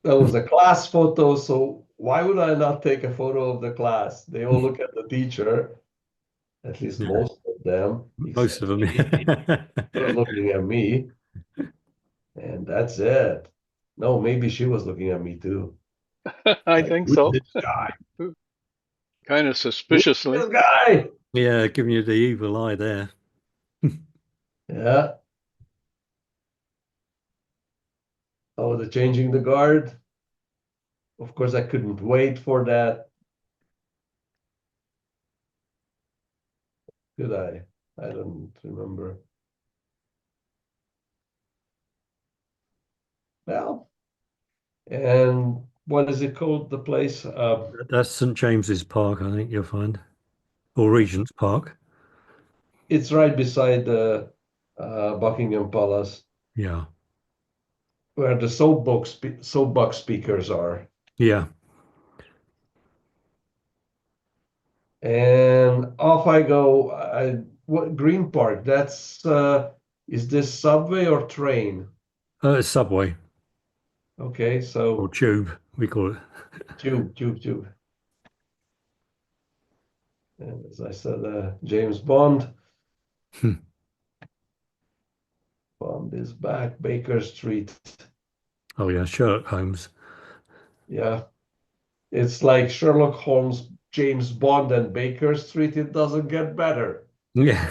that was a class photo, so why would I not take a photo of the class? They all look at the teacher, at least Yeah, most of them, most except of them. me. She was looking at me, and that's it. No, maybe she was looking at me too. I Like, think who's so. this guy? Kind of Who's suspiciously. this guy? Yeah, giving you the evil eye there. Yeah. Oh, the changing the guard. Of course, I couldn't wait for that. Could I? I don't remember. Well, and what is it called? The place? That's St. James's Park, I think you'll find, or Regent's Park. It's right beside the Buckingham Palace, Yeah, where the soapbox speakers are. yeah. And off I go. What Green Park? That's is this subway or train? Subway Okay, or so tube, we call it. tube. And as I said, James Bond. Bond is back. Baker Street. Oh yeah, Sherlock Holmes. Yeah, it's like Sherlock Holmes, James Bond, and Baker Street. It doesn't get better. Yeah,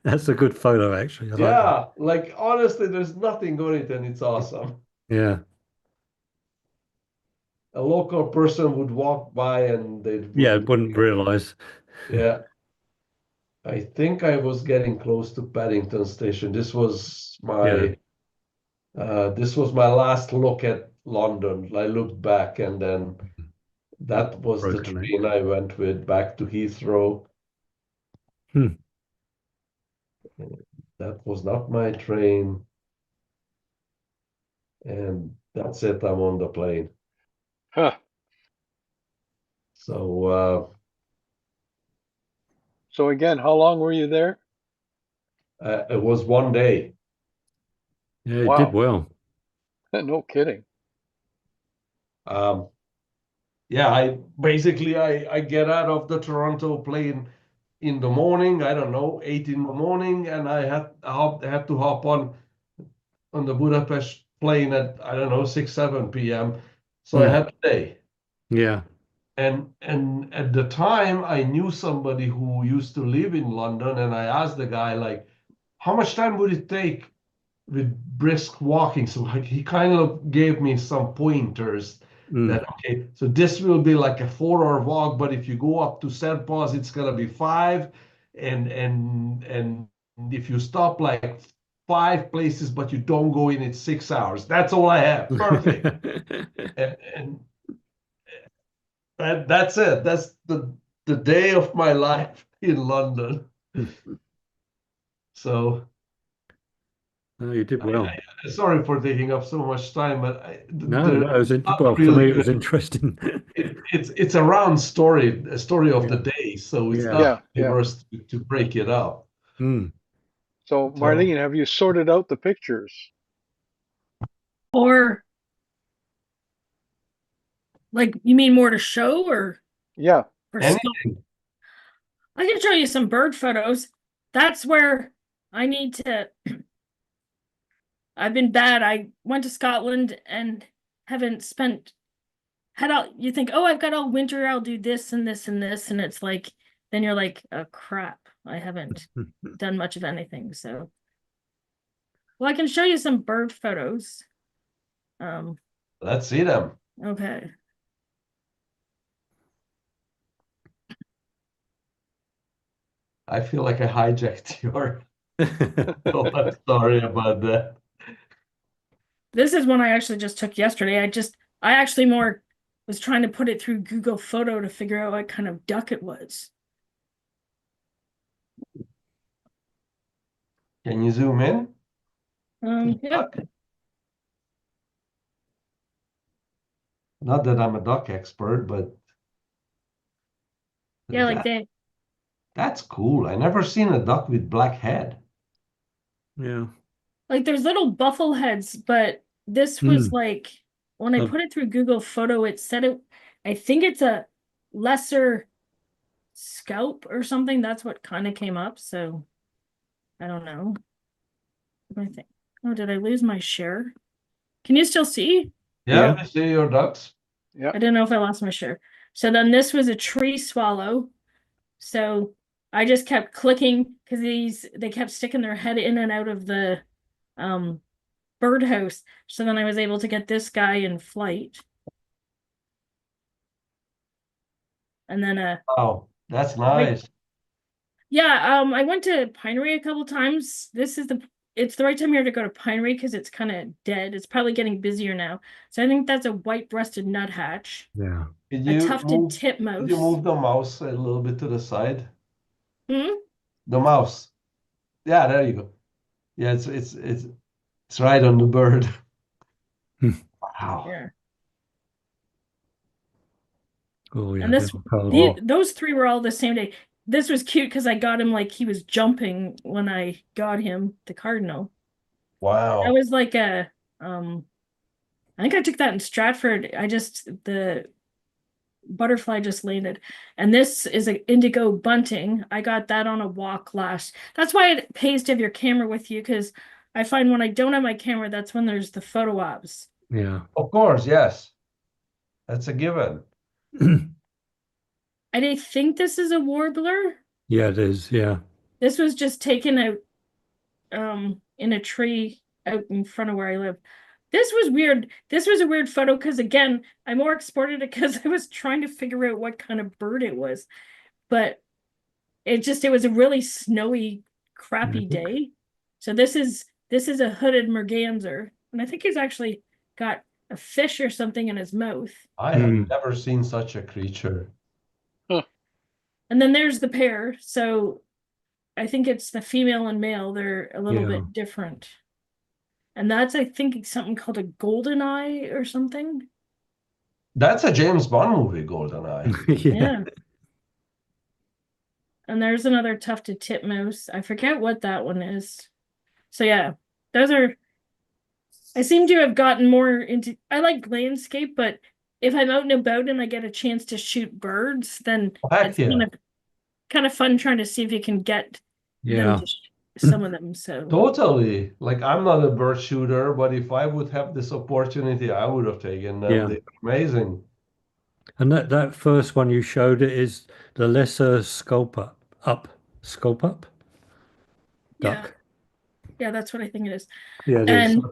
that's a good photo actually. I like that. Yeah, like honestly, there's nothing on it, and it's awesome. Yeah, A local person would walk by and they yeah, wouldn't. wouldn't realize. Yeah, I think I was getting close to Paddington Station. Yeah, This was my last look at London. I looked back, and then that was the broken neck. train I went with back to Heathrow. Hmm. That was not my train, and that's it. I'm on the plane. Huh. So So again, how long were you there? it was one day. Yeah, it did Wow. well. No kidding. Um, yeah, I get out of the Toronto plane in the morning. I don't know, 8 in the morning, and had to hop on the Budapest plane at I don't know 6 7 p.m. So I Hmm. had a day. Yeah. And at the time, I knew somebody who used to live in London, and I asked the guy like, how much time would it take with brisk walking? So he kind of gave me some pointers Hmm. that okay, so this will be like a 4 hour walk, but if you go up to St. Paul's, it's gonna be five, and if you stop like five places, but you don't go in, it's 6 hours. That's all I have. Perfect. And that's it. That's the day of my life in London. So No, you did well. sorry for taking up so much time, but No, no, it was not well for really me. It was good. interesting. It's a round story, a story of the Yeah, day, so it's yeah. not Yeah, really yeah. worth to break it up. Mm. So So Marlene, have you sorted out the pictures? Or like you mean more to show or Yeah. for still? anything. I can show you some bird photos. That's where I need to. I've been bad. I went to Scotland and haven't spent had all you think, oh, I've got all winter, I'll do this and this and this, and it's like then you're like, oh crap, I haven't done much of anything. So well, I can show you some bird photos. Um, Let's see them. okay. I feel like I hijacked your. Oh, I'm sorry about that. This is one I actually just took yesterday. I actually more was trying to put it through Google Photo to figure out what kind of duck it was. Can you zoom in? Yeah. Not that I'm a duck expert, but Yeah, like that that's cool. I never seen a duck with black head. Yeah. there's little buffle heads, but this was Mm. like when I put it through Google Photo, it said it, I think it's a lesser scalp or something. That's what kind of came up. So I don't know. I think, oh, did I lose my share? Can you still see? Yeah, Yeah. we see your ducks. Yeah. I didn't know if I lost my share. So then this was a tree swallow. So I just kept clicking because they kept sticking their head in and out of the birdhouse. So then I was able to get this guy in flight. And then Wow, that's nice. yeah, I went to Pinery a couple times. It's the right time here to go to Pinery because it's kind of dead. It's probably getting busier now. So I think that's a white-breasted nuthatch, Yeah. Could a you tufted move, could you titmouse. move the mouse a little bit to the side? Hmm? The mouse. Yeah, there you go. Yeah, it's right on the bird. Wow. Yeah. Oh yeah. And They're cold. Oh, those three were all the same day. This was cute because I got him like he was jumping when I got him, the cardinal. That wow. was like I think I took that in Stratford. The butterfly just landed. And this is an indigo bunting. I got that on a walk last. That's why it pays to have your camera with you because I find when I don't have my camera, that's when there's the photo ops. Yeah. Of course, yes. That's a given. I think this is a warbler. Yeah, it is. Yeah. This was just taken out in a tree out in front of where I live. This was weird. This was a weird photo because again, I more exported it because I was trying to figure out what kind of bird it was. But it was a really snowy, crappy day. So this is a hooded merganser. And I think he's actually got a fish or something in his mouth. I have never seen such a creature. Huh. And then there's the pair. So I think it's the female and male. They're a little Yeah. bit different. And that's, I think, something called a golden eye or something. That's a James Bond movie, GoldenEye. Yeah. Yeah. And there's another tufted titmouse. I forget what that one is. So yeah, those are. I seem to have gotten more into. I like landscape, but if I'm out and about and I get a chance to shoot birds, then Heck it's yeah. kind of fun trying to see if you can get them Yeah. to some of them. So Totally. Like I'm not a bird shooter, but if I would have this opportunity, I would have taken them. Yeah. They're amazing. And that first one you showed it is the lesser sculp up yeah, duck. yeah, that's what I think it is. Yeah, it is. And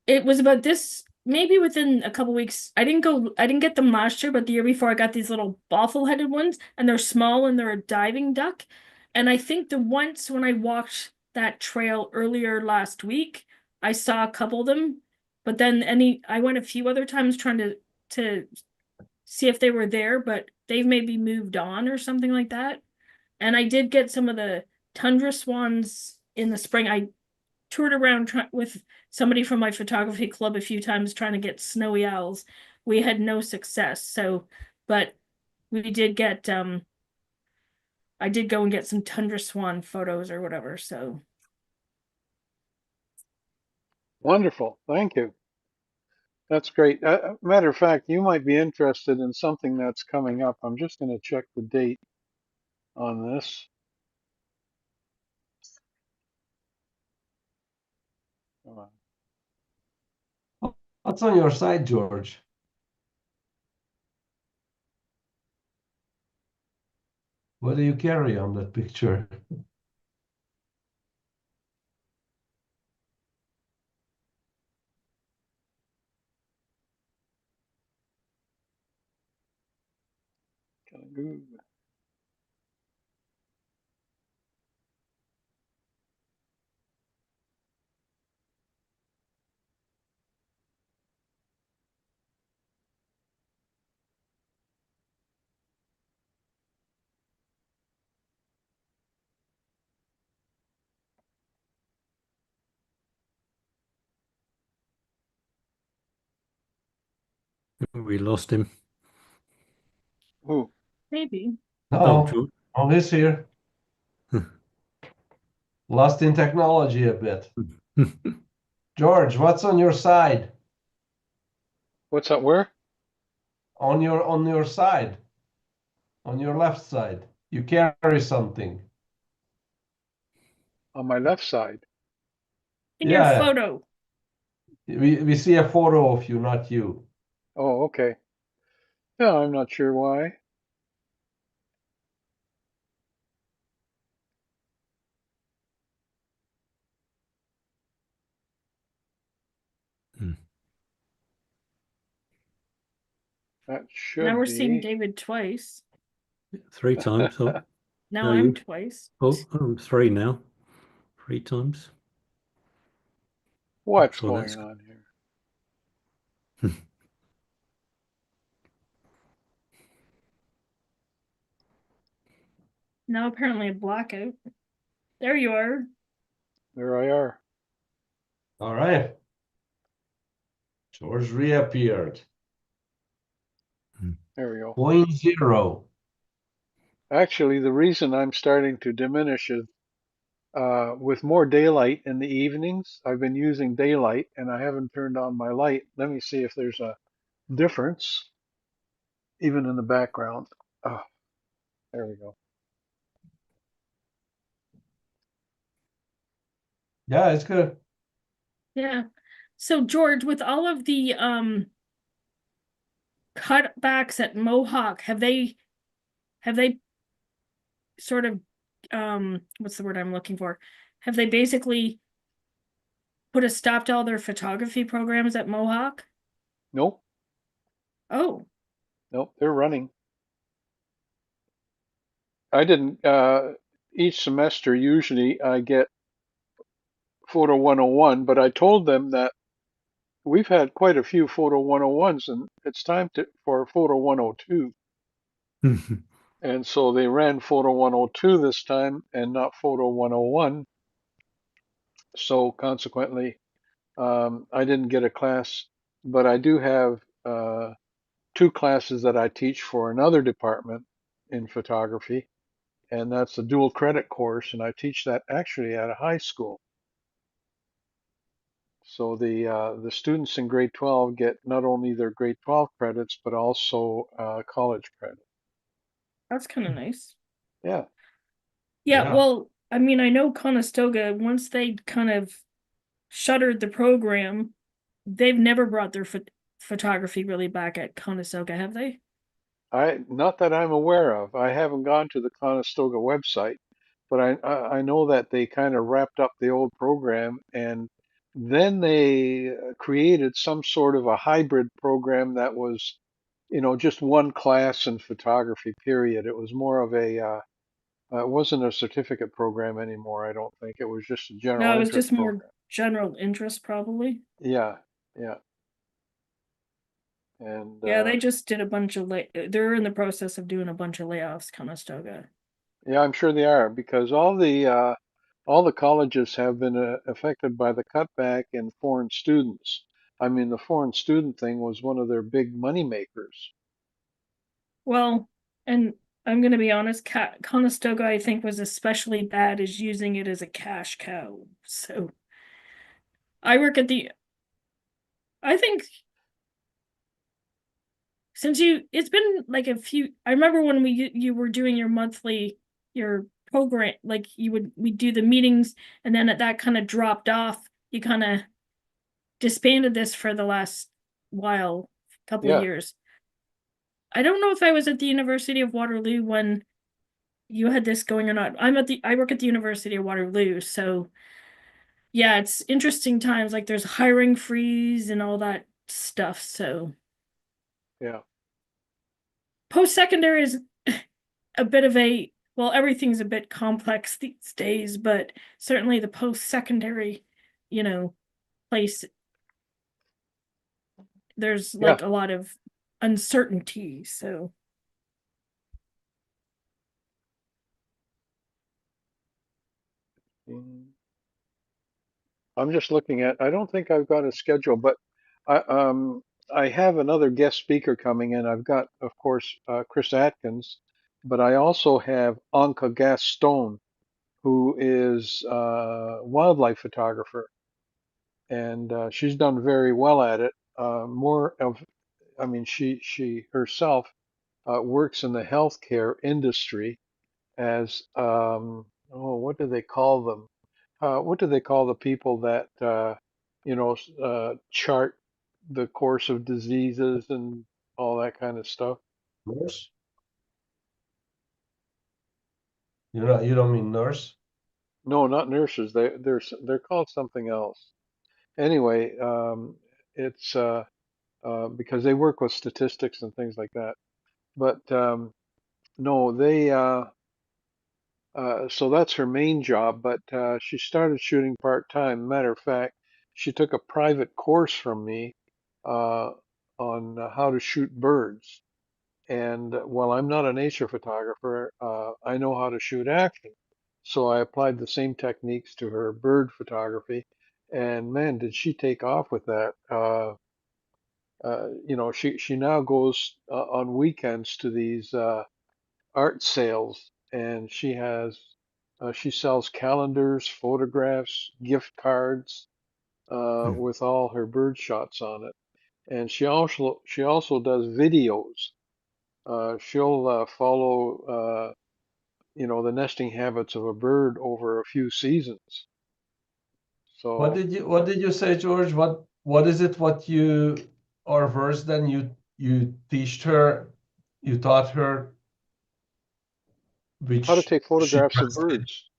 it was about this maybe within a couple weeks. I didn't get them last year, but the year before I got these little boffle-headed ones, and they're small and they're a diving duck. And I think the once when I walked that trail earlier last week, I saw a couple of them, but then I went a few other times trying to see if they were there, but they've maybe moved on or something like that. And I did get some of the tundra swans in the spring. I toured around with somebody from my photography club a few times trying to get snowy owls. We had no success. So, but we did get I did go and get some tundra swan photos or whatever. So Wonderful. Thank you. That's great. Matter of fact, you might be interested in something that's coming up. I'm just going to check the date on this. What's on your side, George? What do you carry on that picture? We lost him. Ooh, maybe. Oh, No, George. oh, he's here. Lost in technology a bit. George, what's on your side? What's that? Where? On your side, on your left side. You carry something. On my left side. In your Yeah, photo. we see a photo of you, not you. Oh, okay. Yeah, I'm not sure why. Hmm. That Now should we're seeing be. David twice. 3 times. Oh, Now no, I'm you. twice. Oh, I'm 3 now. 3 times. Not What's sure that's. going on here? Now apparently a blackout. There you are. There I are. All right. George reappeared. There we go. Point zero. Actually, the reason I'm starting to diminish is with more daylight in the evenings. I've been using daylight and I haven't turned on my light. Let me see if there's a difference, even in the background. Oh, there we go. Yeah, it's good. Yeah. So George, with all of the cutbacks at Mohawk, have they sort of what's the word I'm looking for? Have they basically put a stop to all their photography programs at Mohawk? Nope, Oh, nope, they're running. I didn't, each semester, usually I get Photo 101, but I told them that we've had quite a few Photo 101s and it's time for Photo 102. And so they ran Photo 102 this time and not Photo 101. So consequently, I didn't get a class, but I do have 2 classes that I teach for another department in photography, and that's a dual credit course, and I teach that actually at a high school. So the students in grade 12 get not only their grade 12 credits, but also college credit. that's kind of nice. Yeah, Yeah, Yeah. well, I mean, I know Conestoga, once they kind of shuttered the program, they've never brought their photography really back at Conestoga, have they? not that I'm aware of. I haven't gone to the Conestoga website, but I know that they kind of wrapped up the old program and then they created some sort of a hybrid program that was, just one class in photography, period. It was more of it wasn't a certificate program anymore, I don't think. It was just a No, general it was interest just more program. general interest, probably. Yeah, yeah. And Yeah, they just did a bunch of they're in the process of doing a bunch of layoffs, Conestoga. yeah, I'm sure they are because all the colleges have been affected by the cutback in foreign students. I mean, the foreign student thing was one of their big money makers. Well, and I'm gonna be honest, Conestoga, I think, was especially bad as using it as a cash cow. So I work at the, I think since it's been like a few, I remember when you were doing your monthly, your program, like we do the meetings, and then that kind of dropped off. You kind of disbanded this for the last while, couple of Yeah, years. I don't know if I was at the University of Waterloo when you had this going or not. I work at the University of Waterloo, so yeah, it's interesting times. Like there's hiring freeze and all that stuff. So yeah, post-secondary is a bit of a, well, everything's a bit complex these days, but certainly the post-secondary, you know, place, there's yeah. like a lot of uncertainty. So Mm. I'm just looking at, I don't think I've got a schedule, but I have another guest speaker coming in. I've got, of course, Chris Atkins, but I also have Anka Gaston, who is a wildlife photographer, and she's done very well at it. more of, I mean, she herself works in the healthcare industry as, oh, what do they call them? What do they call the people that, chart the course of diseases and all that kind of stuff? Nurse? You don't mean nurse? No, not nurses. They're called something else. Anyway, it's because they work with statistics and things like that. But no, so that's her main job. But she started shooting part-time. Matter of fact, she took a private course from me uh, on how to shoot birds. And while I'm not a nature photographer, I know how to shoot action. So I applied the same techniques to her bird photography. And man, did she take off with that. She now goes on weekends to these art sales, and she sells calendars, photographs, gift cards Mm. with all her bird shots on it. And she also does videos. She'll follow the nesting habits of a bird over a few seasons. So What did you say, George? What is it what you are versed then you teach her, you taught her how to which take she photographs of translated. birds.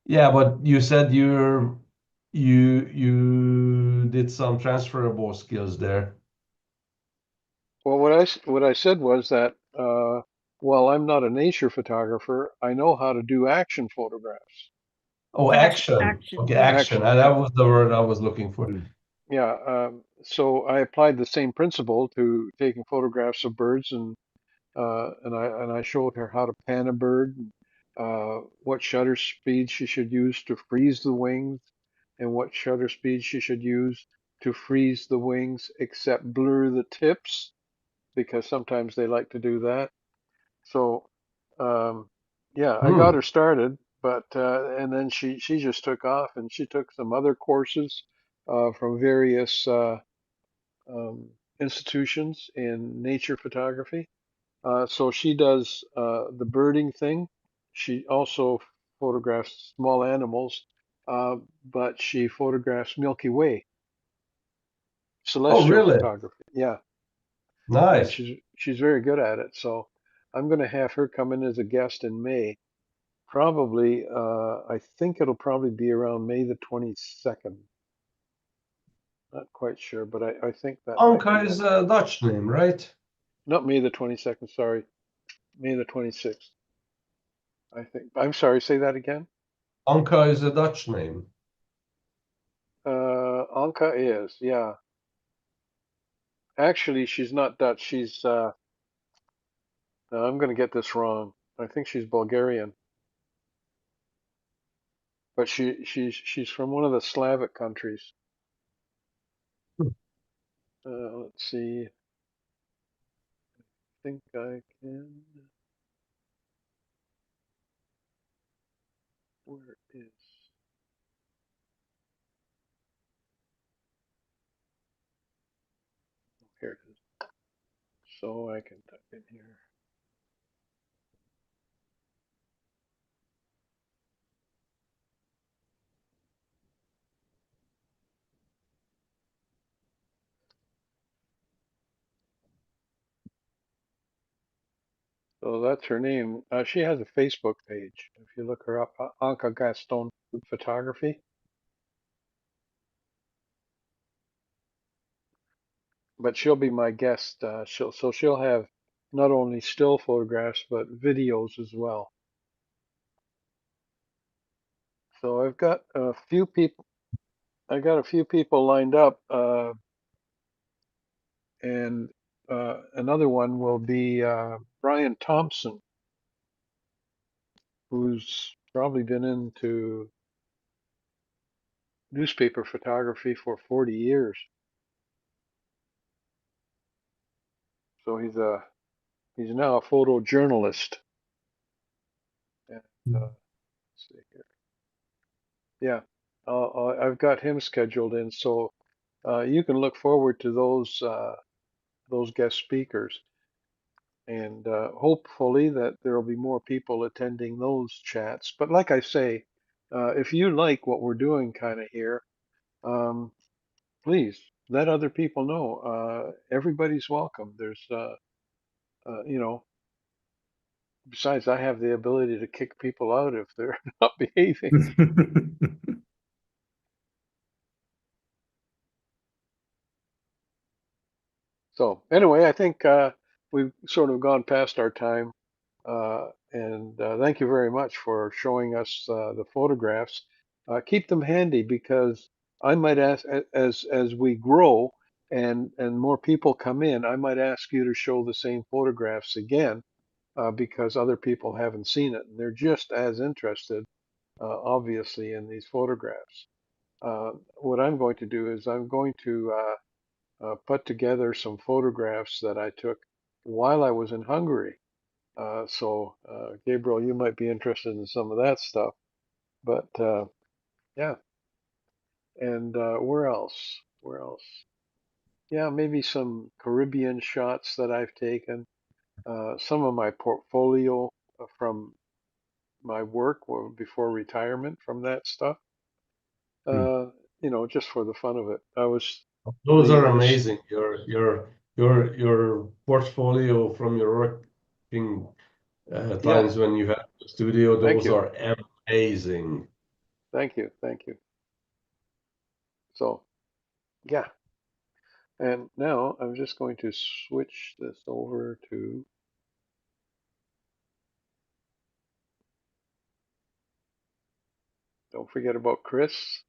Yeah, but you said you did some transferable skills there. Well, what I said was that while I'm not a nature photographer, I know how to do action photographs. Oh, Fast action. action. Okay, Yeah. action. Action, That yeah, was the word I was looking for. Mm. yeah. So I applied the same principle to taking photographs of birds, and I showed her how to pan a bird, what shutter speed she should use to freeze the wings, and what shutter speed she should use to freeze the wings, except blur the tips because sometimes they like to do that. So, um, yeah, I got Hmm. her started, but and then she just took off, and she took some other courses from various um, institutions in nature photography. So she does the birding thing. She also photographs small animals, but she photographs Milky Way, Oh, celestial really? photography. Yeah, and Nice. she's very good at it. So I'm going to have her come in as a guest in May. Probably, I think it'll probably be around May the 22nd. Not quite sure, but I think that might be Anka it. is a Dutch name, right? Not May the 22nd, sorry. May the 26th, I think. I'm sorry, say that again. Anka is a Dutch name. Anka is, yeah. Actually, she's not Dutch. No, I'm going to get this wrong. I think she's Bulgarian, but she's from one of the Slavic countries. Hmm. Let's see. I think I can. Where is? Here it is. So I can type in here. So that's her name. She has a Facebook page. If you look her up, Anka Gaston Photography. But she'll be my guest. She'll have not only still photographs but videos as well. So I've got a few people. I got a few people lined up, and another one will be Brian Thompson, who's probably been into newspaper photography for 40 years. So he's now a photojournalist. And let's see here. Yeah, I've got him scheduled in. So you can look forward to those guest speakers. And hopefully that there will be more people attending those chats. But like I say, if you like what we're doing kind of here, um, please let other people know. Everybody's welcome. There's, you know, besides, I have the ability to kick people out if they're not behaving. So anyway, I think we've sort of gone past our time. And thank you very much for showing us the photographs. Keep them handy because I might ask as we grow and more people come in, I might ask you to show the same photographs again because other people haven't seen it and they're just as interested, obviously, in these photographs. What I'm going to do is I'm going to put together some photographs that I took while I was in Hungary. Gabriel, you might be interested in some of that stuff. But yeah, and where else? Where else? Yeah, maybe some Caribbean shots that I've taken. Some of my portfolio from my work before retirement from that stuff. Hmm. You know, just for the fun of it. I was Those are this. amazing. Your portfolio from your working Yeah, times when you had the studio, thank those you, are amazing. thank you, thank you. So yeah, and now I'm just going to switch this over to. Don't forget about Chris.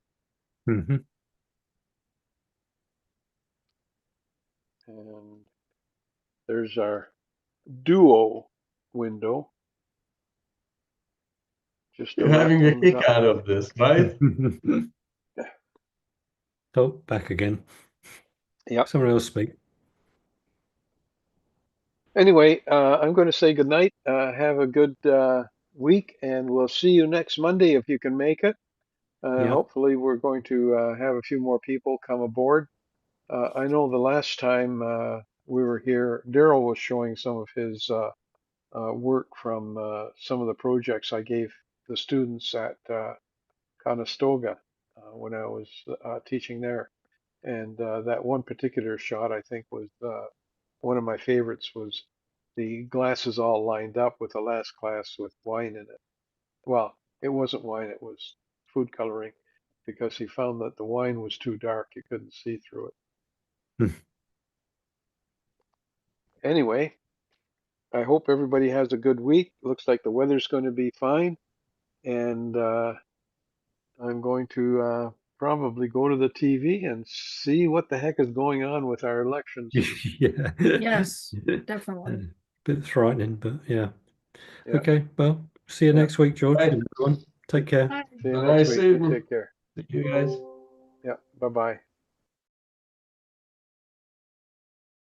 Mhm. And there's our duo window. Just to You're wrap having a things kick up. out of this, right? Yeah. Oh, back again. Yep. Someone else speak. Anyway, I'm going to say goodnight. Have a good week, and we'll see you next Monday if you can make it. Yeah. Hopefully, we're going to have a few more people come aboard. I know the last time we were here, Daryl was showing some of his work from some of the projects I gave the students at Conestoga when I was teaching there. And that one particular shot, I think, was one of my favorites. Was the glasses all lined up with the last glass with wine in it. Well, it wasn't wine; it was food coloring, because he found that the wine was too dark; you couldn't see through it. Hmm. Anyway, I hope everybody has a good week. Looks like the weather's going to be fine, and I'm going to probably go to the TV and see what the heck is going on with our elections. Yeah. Yes, definitely. Bit frightening, but yeah. Yeah, Okay. Well, see you yeah. next week, George, Right. and everyone. Take care. Bye. See you next Nice week. You evening. take care. See you guys. Yeah, bye bye.